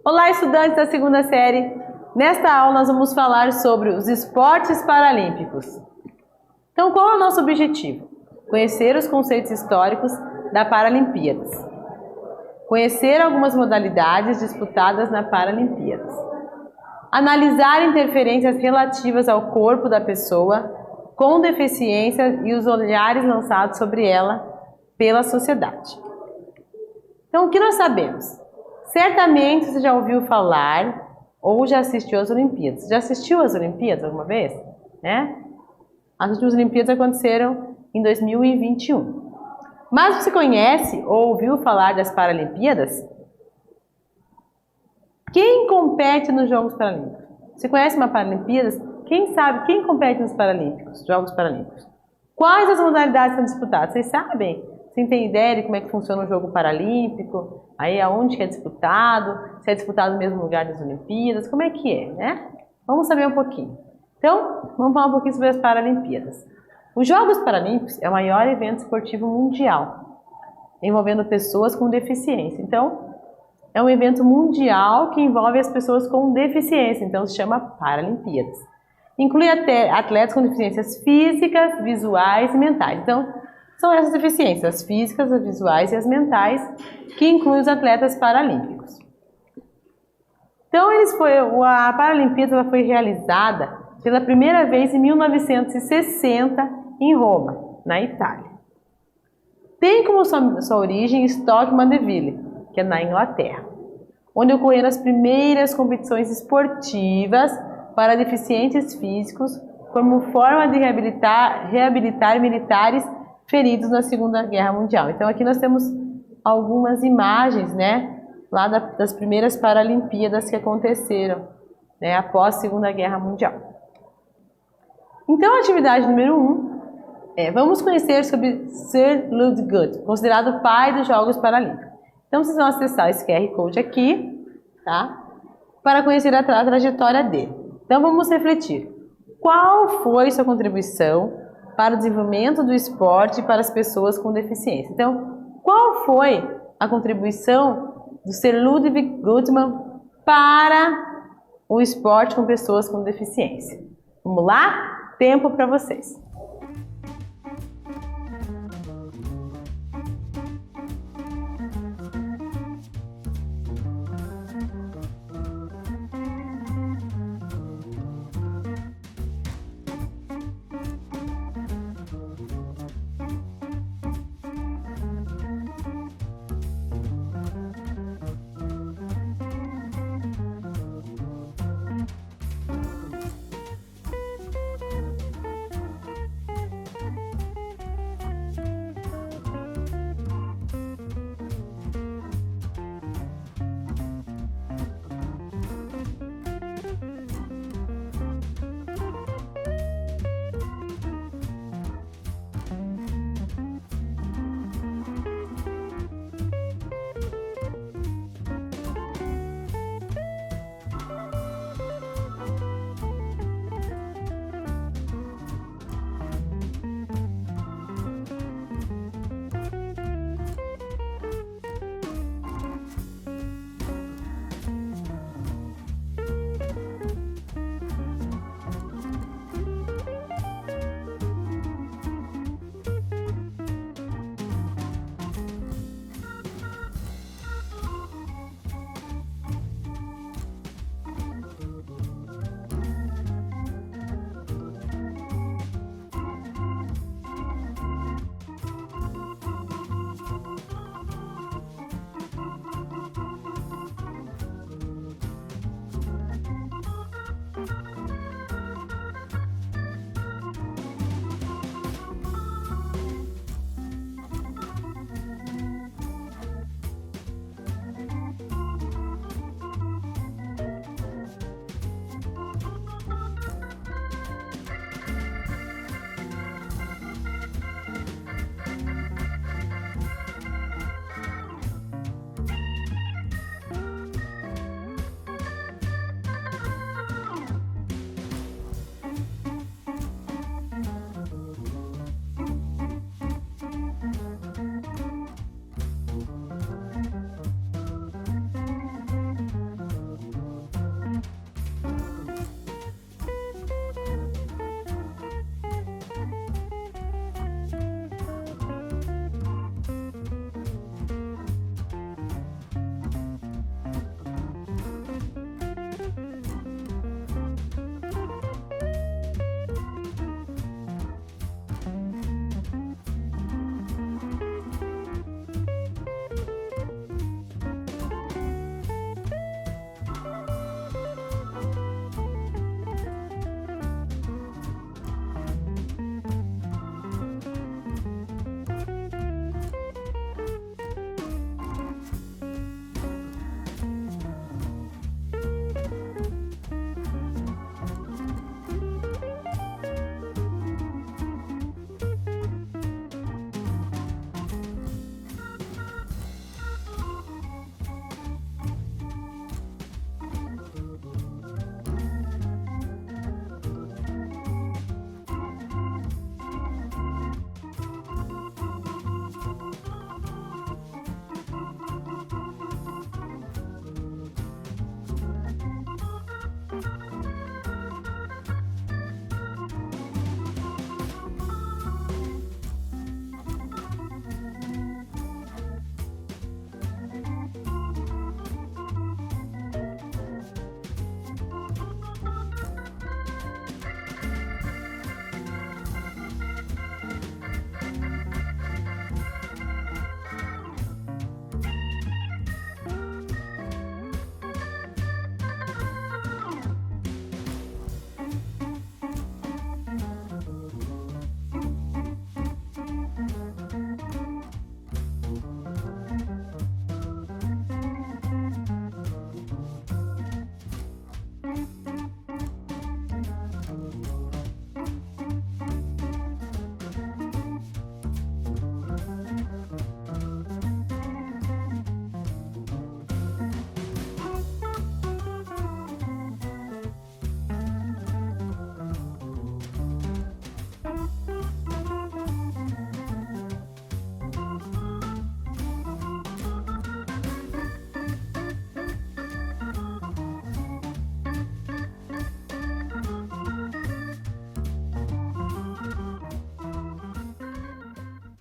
Olá, estudantes da segunda série! Nesta aula nós vamos falar sobre os esportes paralímpicos. Então, qual é o nosso objetivo? Conhecer os conceitos históricos da Paralimpíadas. Conhecer algumas modalidades disputadas na Paralimpíadas. Analisar interferências relativas ao corpo da pessoa com deficiência e os olhares lançados sobre ela pela sociedade. Então, o que nós sabemos? Certamente você já ouviu falar ou já assistiu às Olimpíadas. Já assistiu às Olimpíadas alguma vez? As últimas Olimpíadas aconteceram em 2021. Mas você conhece ou ouviu falar das Paralimpíadas? Quem compete nos Jogos Paralímpicos? Você conhece uma Paralimpíadas? Quem sabe quem compete nos Jogos Paralímpicos? Quais as modalidades são disputadas? Vocês sabem? Você tem ideia de como é que funciona o jogo paralímpico? Aí aonde que é disputado? Se é disputado no mesmo lugar das Olimpíadas? Como é que é, né? Vamos saber um pouquinho. Então, vamos falar um pouquinho sobre as Paralimpíadas. Os Jogos Paralímpicos é o maior evento esportivo mundial, envolvendo pessoas com deficiência. Então, é um evento mundial que envolve as pessoas com deficiência, então se chama Paralimpíadas. Inclui até atletas com deficiências físicas, visuais e mentais. Então, são essas deficiências, as físicas, as visuais e as mentais, que incluem os atletas paralímpicos. Então, a Paralimpíada foi realizada pela primeira vez em 1960 em Roma, na Itália. Tem como sua origem Stoke Mandeville, que é na Inglaterra, onde ocorreram as primeiras competições esportivas para deficientes físicos como forma de reabilitar militares feridos na Segunda Guerra Mundial. Então aqui nós temos algumas imagens, lá das primeiras Paralimpíadas que aconteceram, após a Segunda Guerra Mundial. Então a atividade número 1 vamos conhecer sobre Sir Ludwig, considerado o pai dos Jogos Paralímpicos. Então vocês vão acessar esse QR Code aqui, tá? Para conhecer a trajetória dele. Então vamos refletir. Qual foi sua contribuição para o desenvolvimento do esporte para as pessoas com deficiência? Então, qual foi a contribuição do Sir Ludwig Guttmann para o esporte com pessoas com deficiência? Vamos lá? Tempo para vocês.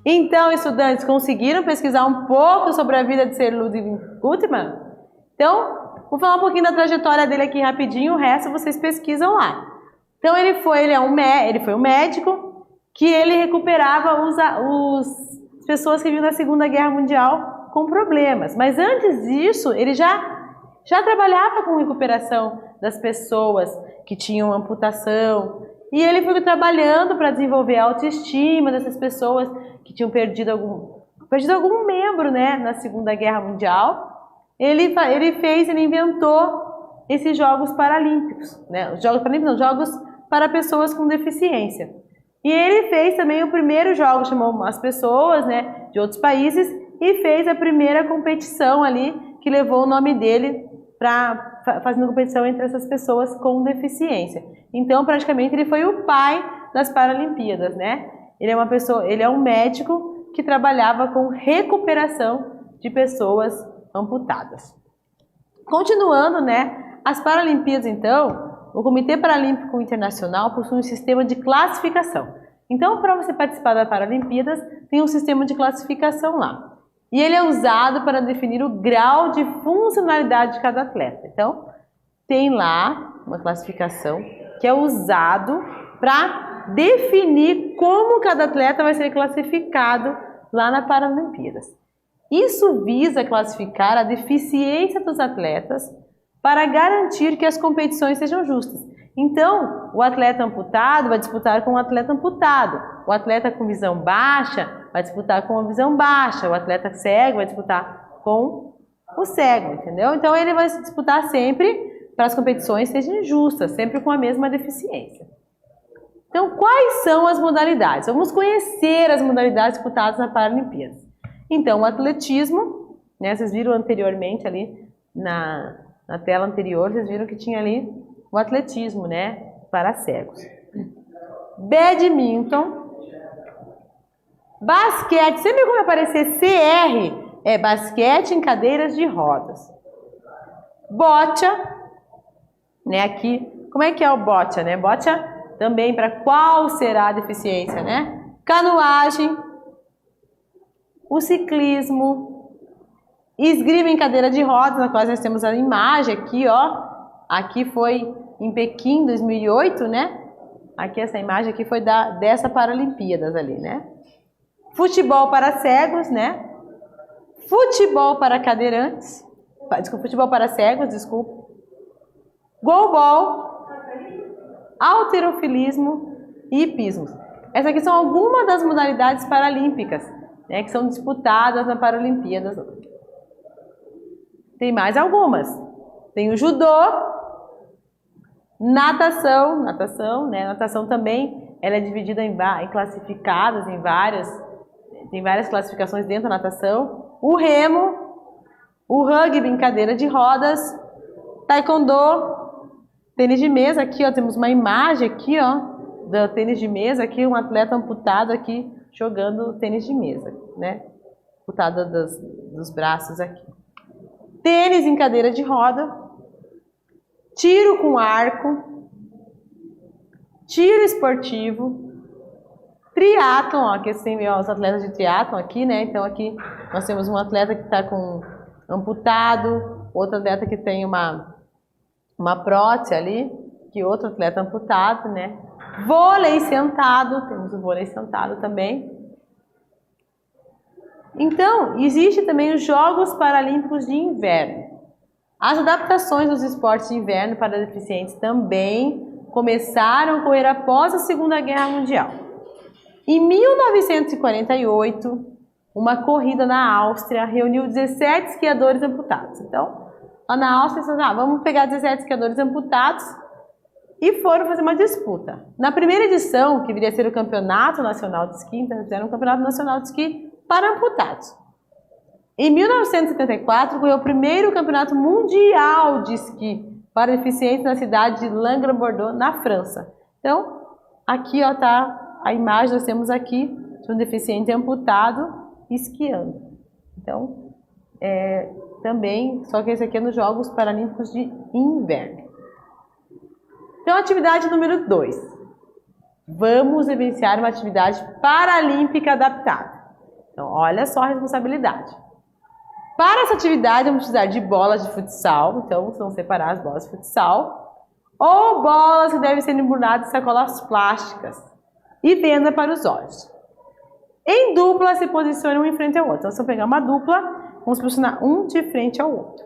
Então, estudantes, conseguiram pesquisar um pouco sobre a vida de Sir Ludwig Guttmann? Então, vou falar um pouquinho da trajetória dele aqui rapidinho, o resto vocês pesquisam lá. Então, ele foi um médico que ele recuperava as pessoas que viviam na Segunda Guerra Mundial com problemas. Mas antes disso, ele já trabalhava com recuperação das pessoas que tinham amputação. E ele foi trabalhando para desenvolver a autoestima dessas pessoas que tinham perdido algum membro, né, na Segunda Guerra Mundial. Ele inventou esses Jogos Paralímpicos, né? Os Jogos Paralímpicos não, Jogos para pessoas com deficiência. E ele fez também o primeiro jogo, chamou as pessoas, né, de outros países e fez a primeira competição ali que levou o nome dele para fazer competição entre essas pessoas com deficiência. Então, praticamente, ele foi o pai das Paralimpíadas, né? Ele é um médico que trabalhava com recuperação de pessoas amputadas. Continuando, né? As Paralimpíadas, então, o Comitê Paralímpico Internacional possui um sistema de classificação. Então, para você participar das Paralimpíadas, tem um sistema de classificação lá. E ele é usado para definir o grau de funcionalidade de cada atleta. Então, tem lá uma classificação que é usado para definir como cada atleta vai ser classificado lá na Paralimpíadas. Isso visa classificar a deficiência dos atletas para garantir que as competições sejam justas. Então, o atleta amputado vai disputar com o atleta amputado. O atleta com visão baixa vai disputar com a visão baixa. O atleta cego vai disputar com o cego, entendeu? Então, ele vai disputar sempre para as competições sejam justas, sempre com a mesma deficiência. Então, quais são as modalidades? Vamos conhecer as modalidades disputadas na Paralimpíadas. Então, o atletismo, né, vocês viram anteriormente ali na tela anterior, vocês viram que tinha ali o atletismo, né, para cegos. Badminton, basquete, sempre quando aparecer CR, é basquete em cadeiras de rodas. Bocha, né, aqui, como é que é o bocha, né? Bocha também para qual será a deficiência, né? Canoagem, o ciclismo, esgrima em cadeira de rodas, na qual nós temos a imagem aqui, ó. Aqui foi em Pequim, 2008, né? Aqui essa imagem aqui foi dessa Paralimpíadas ali, né? Futebol para cegos, né? Futebol para cadeirantes, desculpa, futebol para cegos, desculpa. Goalball, halterofilismo e hipismo. Essas aqui são algumas das modalidades paralímpicas, né, que são disputadas na Paralimpíadas. Tem mais algumas. Tem o judô, natação, né? Natação também, ela é dividida em classificadas, tem várias classificações dentro da natação. O remo, o rugby em cadeira de rodas, taekwondo, tênis de mesa, aqui ó, temos uma imagem aqui ó, do tênis de mesa, aqui um atleta amputado aqui jogando tênis de mesa, né? Amputado dos braços aqui. Tênis em cadeira de roda, tiro com arco, tiro esportivo, triatlon, ó, aqui tem os atletas de triatlon aqui, né? Então aqui nós temos um atleta que está com amputado, outro atleta que tem uma prótese ali, que outro atleta amputado, né? Vôlei sentado, temos o vôlei sentado também. Então, existe também os Jogos Paralímpicos de Inverno. As adaptações dos esportes de inverno para deficientes também começaram a ocorrer após a Segunda Guerra Mundial. Em 1948, uma corrida na Áustria reuniu 17 esquiadores amputados. Então, lá na Áustria, vamos pegar 17 esquiadores amputados e foram fazer uma disputa. Na primeira edição, que viria a ser o Campeonato Nacional de Esqui, então fizeram um Campeonato Nacional de Esqui para amputados. Em 1974, ocorreu o primeiro Campeonato Mundial de Esqui para deficientes na cidade de Languedoc, na França. Então, aqui ó, tá a imagem, nós temos aqui de um deficiente amputado esquiando. Então, também, só que esse aqui é nos Jogos Paralímpicos de Inverno. Então, atividade número 2. Vamos vivenciar uma atividade paralímpica adaptada. Então, olha só a responsabilidade. Para essa atividade, vamos precisar de bolas de futsal. Então, vamos separar as bolas de futsal. Ou bolas que devem ser embaladas em sacolas plásticas. E venda para os olhos. Em dupla, se posicione um em frente ao outro. Então, se eu pegar uma dupla, vamos posicionar um de frente ao outro.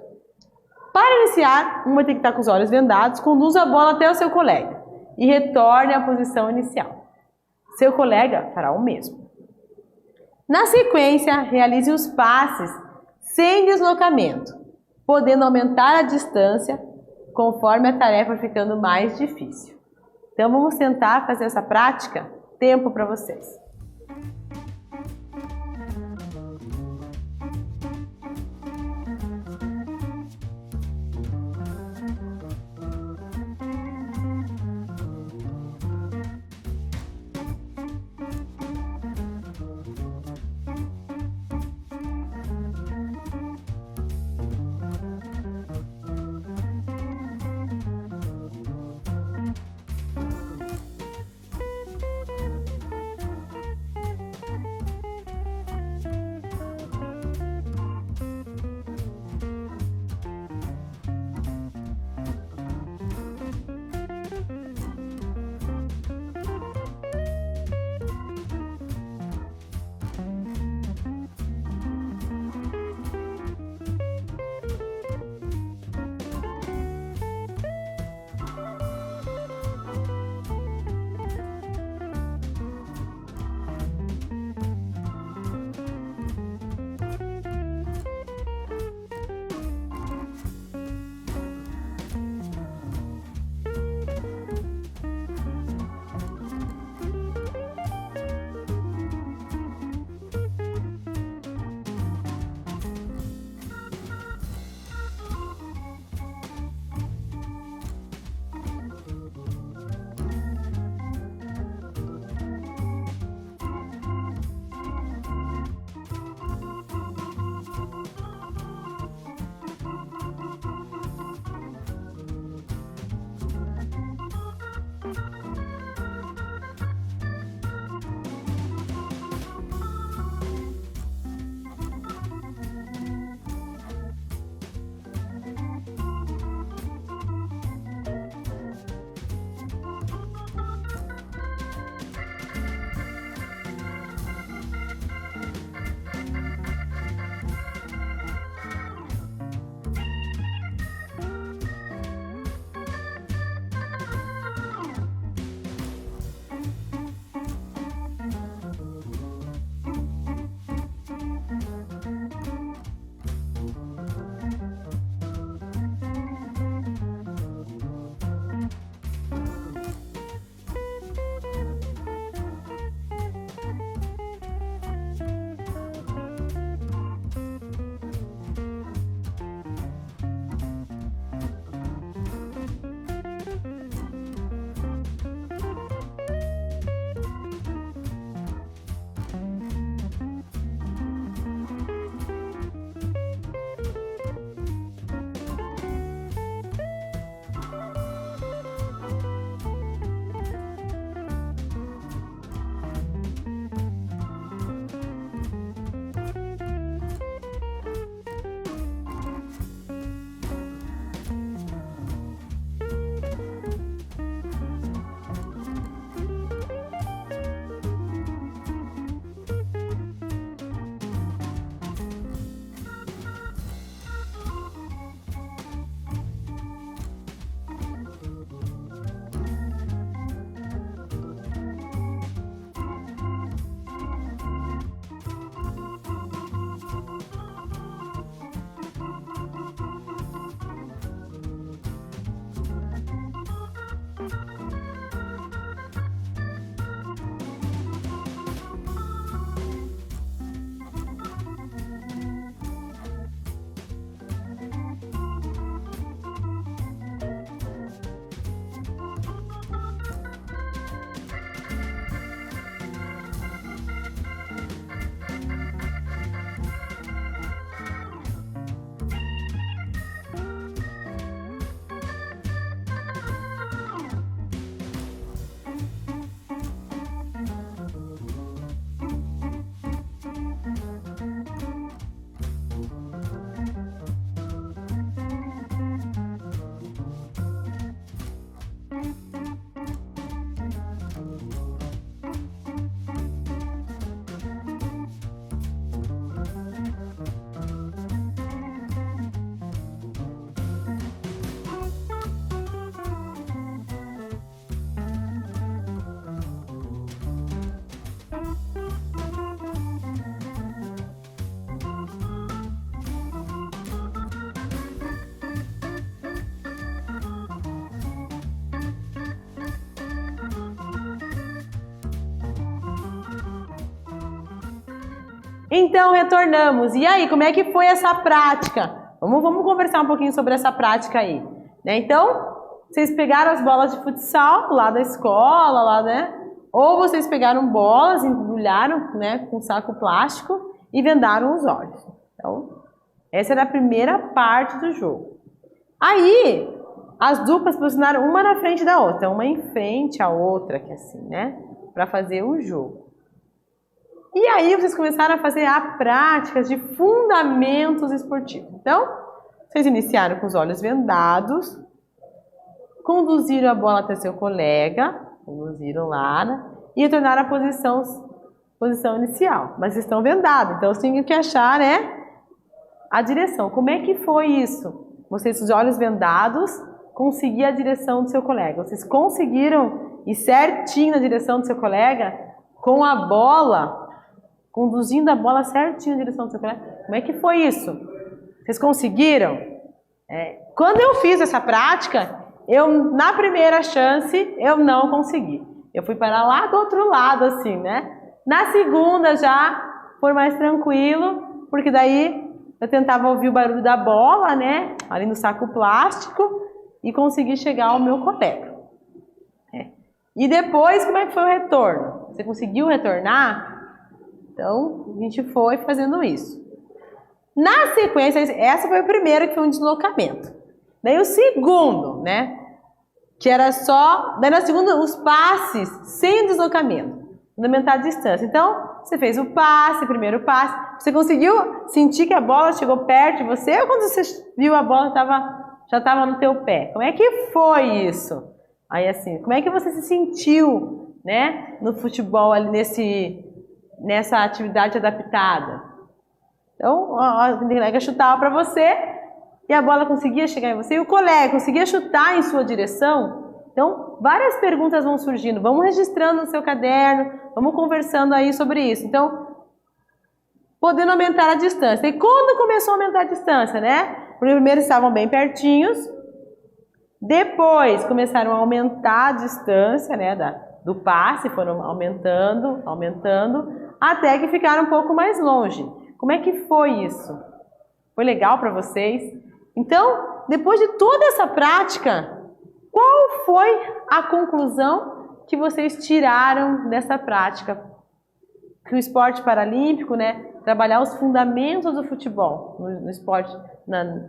Para iniciar, um vai ter que estar com os olhos vendados. Conduza a bola até o seu colega. E retorne à posição inicial. Seu colega fará o mesmo. Na sequência, realize os passes sem deslocamento, podendo aumentar a distância conforme a tarefa ficando mais difícil. Então, vamos tentar fazer essa prática. Tempo para vocês. Então, retornamos. E aí, como é que foi essa prática? Vamos conversar um pouquinho sobre essa prática aí. Né? Então, vocês pegaram as bolas de futsal lá da escola, lá, né? Ou vocês pegaram bolas, embrulharam, né, com saco plástico e vendaram os olhos. Então, essa era a primeira parte do jogo. Aí, as duplas posicionaram uma na frente da outra, uma em frente à outra, que assim, né? Para fazer o jogo. E aí, vocês começaram a fazer a prática de fundamentos esportivos. Então, vocês iniciaram com os olhos vendados, conduziram a bola até seu colega, conduziram lá, né? E retornaram à posição inicial. Mas vocês estão vendados, então vocês têm que achar, né, a direção. Como é que foi isso? Vocês, com os olhos vendados, conseguir a direção do seu colega. Vocês conseguiram ir certinho na direção do seu colega com a bola, conduzindo a bola certinho na direção do seu colega? Como é que foi isso? Vocês conseguiram? Quando eu fiz essa prática, na primeira chance, eu não consegui. Eu fui parar lá do outro lado, assim, né? Na segunda já foi mais tranquilo, porque daí eu tentava ouvir o barulho da bola, né? Ali no saco plástico, e consegui chegar ao meu colega. E depois, como é que foi o retorno? Você conseguiu retornar? Então, a gente foi fazendo isso. Na sequência, essa foi a primeira, que foi um deslocamento. Daí o segundo, né? Que era só... Daí na segunda, os passes sem deslocamento. Fundamentar a distância. Então, você fez o passe, o primeiro passe. Você conseguiu sentir que a bola chegou perto de você? Ou quando você viu a bola já estava no teu pé? Como é que foi isso? Aí assim, como é que você se sentiu, né, no futebol ali nessa atividade adaptada? Então, o colega chutava para você e a bola conseguia chegar em você e o colega conseguia chutar em sua direção. Então, várias perguntas vão surgindo. Vamos registrando no seu caderno, vamos conversando aí sobre isso. Então, podendo aumentar a distância. E quando começou a aumentar a distância, né? Primeiro estavam bem pertinhos, depois começaram a aumentar a distância, né, do passe, foram aumentando, até que ficaram um pouco mais longe. Como é que foi isso? Foi legal para vocês? Então, depois de toda essa prática, qual foi a conclusão que vocês tiraram dessa prática? Que o esporte paralímpico, né, trabalhar os fundamentos do futebol no esporte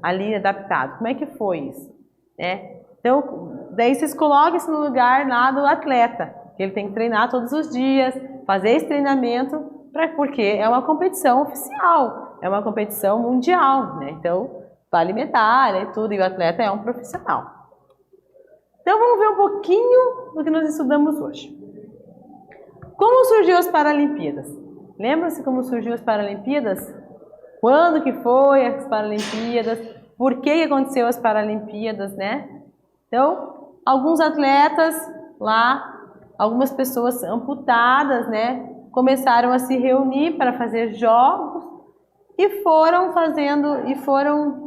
ali adaptado. Como é que foi isso? Então, daí vocês colocam isso no lugar lá do atleta, que ele tem que treinar todos os dias, fazer esse treinamento, porque é uma competição oficial, é uma competição mundial, né? Então, vale medalha e tudo, e o atleta é um profissional. Então, vamos ver um pouquinho do que nós estudamos hoje. Como surgiu as Paralimpíadas? Lembra-se como surgiu as Paralimpíadas? Quando que foi as Paralimpíadas? Por que aconteceu as Paralimpíadas, né? Então, alguns atletas lá, algumas pessoas amputadas, né, começaram a se reunir para fazer jogos e foram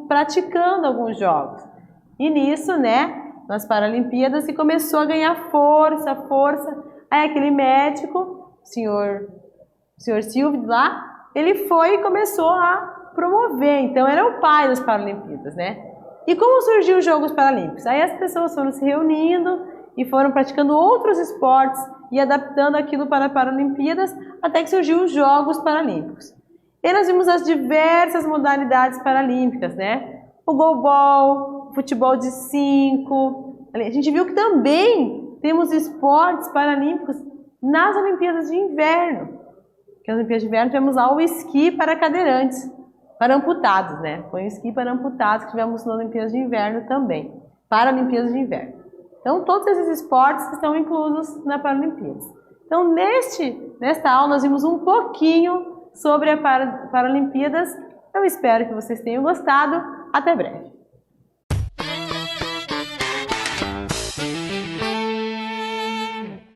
praticando alguns jogos. E nisso, né, nas Paralimpíadas, se começou a ganhar força. Aí aquele médico, o senhor Silvio lá, ele foi e começou a promover. Então, era o pai das Paralimpíadas, né? E como surgiu os Jogos Paralímpicos? Aí as pessoas foram se reunindo e foram praticando outros esportes e adaptando aquilo para as Paralimpíadas, até que surgiu os Jogos Paralímpicos. E nós vimos as diversas modalidades paralímpicas, né? O goalball, o futebol de 5. A gente viu que também temos esportes paralímpicos nas Olimpíadas de Inverno. Nas Olimpíadas de Inverno tivemos lá o esqui para cadeirantes, para amputados, né? Foi um esqui para amputados que tivemos nas Olimpíadas de Inverno também, Paralimpíadas de Inverno. Então, todos esses esportes estão inclusos na Paralimpíadas. Então, nesta aula, nós vimos um pouquinho sobre a Paralimpíadas. Eu espero que vocês tenham gostado. Até breve.